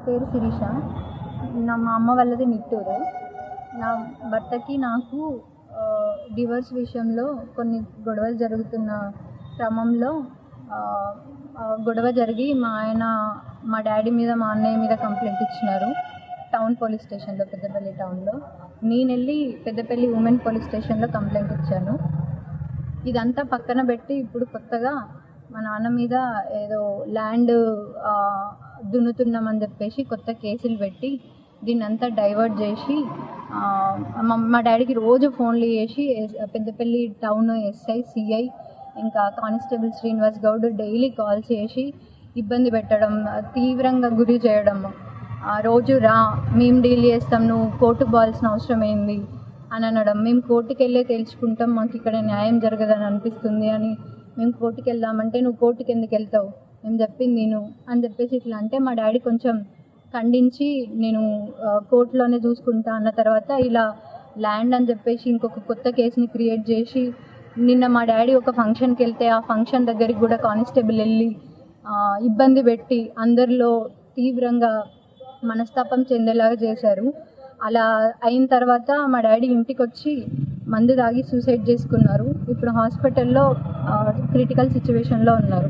పేరు శిరీష. మా అమ్మ వాళ్ళది నిట్టూరు. నా భర్తకి నాకు డివోర్స్ విషయంలో కొన్ని గొడవలు జరుగుతున్న క్రమంలో గొడవ జరిగి మా డాడీ మీద మా అన్నయ్య మీద కంప్లైంట్ ఇచ్చినారు టౌన్ పోలీస్ స్టేషన్లో, పెద్దపల్లి టౌన్లో. నేను వెళ్ళి పెద్దపల్లి ఉమెన్ పోలీస్ స్టేషన్లో కంప్లైంట్ ఇచ్చాను. ఇదంతా పక్కన పెట్టి ఇప్పుడు కొత్తగా మా నాన్న మీద ఏదో ల్యాండ్ దున్నుతున్నామని చెప్పేసి కొత్త కేసులు పెట్టి దీన్ని అంతా డైవర్ట్ చేసి మా డాడీకి రోజు ఫోన్లు చేసి పెద్దపల్లి టౌన్ ఎస్ఐ, సిఐ ఇంకా constable Srinivas Goud daily calls చేసి ఇబ్బంది పెట్టడం, తీవ్రంగా గురి చేయడం. రోజు రా, మేము డీల్ చేస్తాం, నువ్వు కోర్టుకు పోవాల్సిన అవసరం ఏంది అని అనడం. మేము కోర్టుకు వెళ్ళే తేల్చుకుంటాం, మాకు ఇక్కడ న్యాయం జరగదని అనిపిస్తుంది అని. మేము కోర్టుకు వెళ్దామంటే నువ్వు కోర్టుకు ఎందుకు వెళ్తావు, మేము చెప్పింది నేను అని చెప్పేసి ఇట్లా అంటే మా డాడీ కొంచెం ఖండించి నేను కోర్టులోనే చూసుకుంటా అన్న తర్వాత ఇలా ల్యాండ్ అని చెప్పేసి ఇంకొక కొత్త కేసుని క్రియేట్ చేసి నిన్న మా డాడీ ఒక ఫంక్షన్కి వెళ్తే ఆ ఫంక్షన్ దగ్గరికి కూడా కానిస్టేబుల్ వెళ్ళి ఇబ్బంది పెట్టి అందరిలో తీవ్రంగా మనస్తాపం చెందేలాగా చేశారు. అలా అయిన తర్వాత మా డాడీ ఇంటికి వచ్చి మందు తాగి సూసైడ్ చేసుకున్నారు. ఇప్పుడు హాస్పిటల్లో క్రిటికల్ సిచ్యువేషన్లో ఉన్నారు.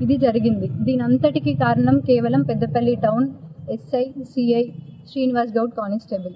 ఇది జరిగింది. దీని అంతటికీ కారణం కేవలం Peddapalli town SI, CI Srinivas Goud constable.